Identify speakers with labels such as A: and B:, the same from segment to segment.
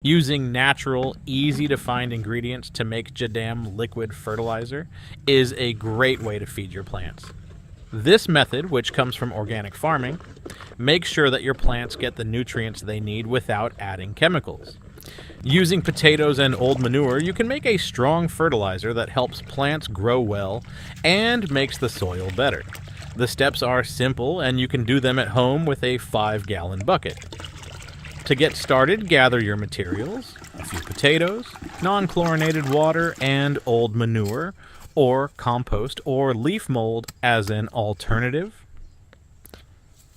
A: Using natural, easy-to-find ingredients to make JADAM liquid fertilizer is a great way to feed your plants. This method, which comes from organic farming, makes sure that your plants get the nutrients they need without adding chemicals. Using potatoes and old manure, you can make a strong fertilizer that helps plants grow well and makes the soil better. The steps are simple, and you can do them at home with a 5-gallon bucket. To get started, gather your materials: a few potatoes, non-chlorinated water, and old manure, or compost or leaf mold as an alternative.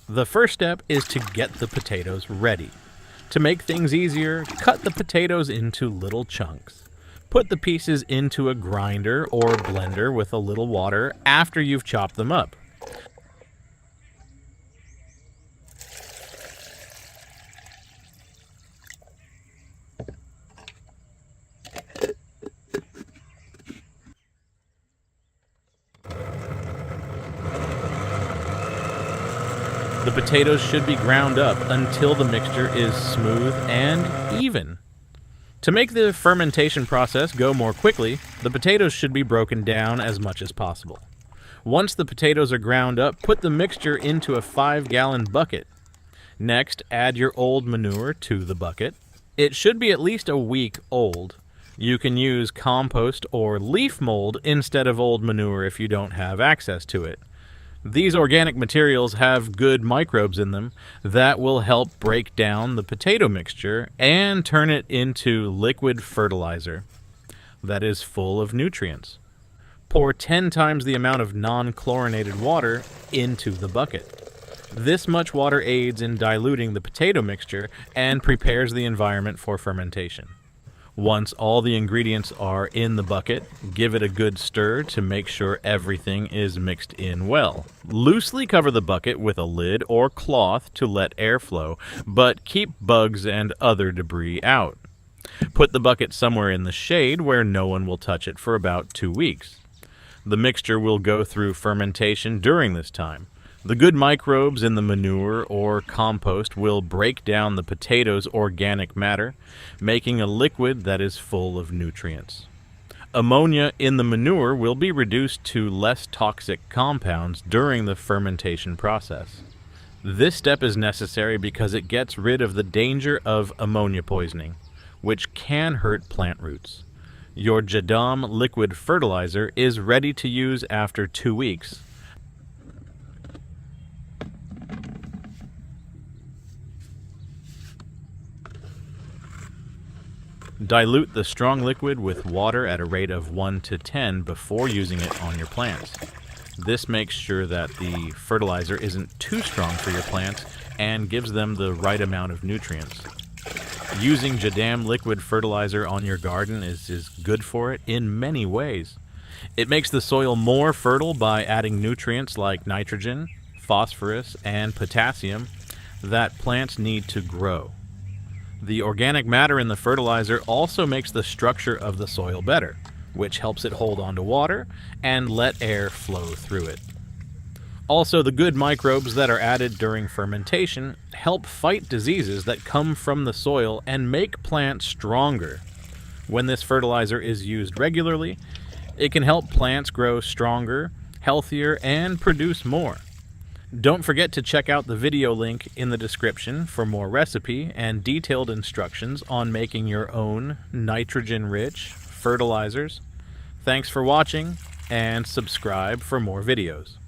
A: The first step is to get the potatoes ready. To make things easier, cut the potatoes into little chunks. Put the pieces into a grinder or blender with a little water after you've chopped them up. The potatoes should be ground up until the mixture is smooth and even. To make the fermentation process go more quickly, the potatoes should be broken down as much as possible. Once the potatoes are ground up, put the mixture into a 5-gallon bucket. Next, add your old manure to the bucket. It should be at least a week old. You can use compost or leaf mold instead of old manure if you don't have access to it. These organic materials have good microbes in them that will help break down the potato mixture and turn it into liquid fertilizer that is full of nutrients. Pour 10 times the amount of non-chlorinated water into the bucket. This much water aids in diluting the potato mixture and prepares the environment for fermentation. Once all the ingredients are in the bucket, give it a good stir to make sure everything is mixed in well. Loosely cover the bucket with a lid or cloth to let air flow, but keep bugs and other debris out. Put the bucket somewhere in the shade where no one will touch it for about 2 weeks. The mixture will go through fermentation during this time. The good microbes in the manure or compost will break down the potatoes' organic matter, making a liquid that is full of nutrients. Ammonia in the manure will be reduced to less toxic compounds during the fermentation process. This step is necessary because it gets rid of the danger of ammonia poisoning, which can hurt plant roots. Your JADAM liquid fertilizer is ready to use after 2 weeks. Dilute the strong liquid with water at a rate of 1 to 10 before using it on your plants. This makes sure that the fertilizer isn't too strong for your plants and gives them the right amount of nutrients. Using JADAM liquid fertilizer on your garden is good for it in many ways. It makes the soil more fertile by adding nutrients like nitrogen, phosphorus, and potassium that plants need to grow. The organic matter in the fertilizer also makes the structure of the soil better, which helps it hold on to water and let air flow through it. Also, the good microbes that are added during fermentation help fight diseases that come from the soil and make plants stronger. When this fertilizer is used regularly, it can help plants grow stronger, healthier, and produce more. Don't forget to check out the video link in the description for more recipe and detailed instructions on making your own nitrogen-rich fertilizers. Thanks for watching, and subscribe for more videos.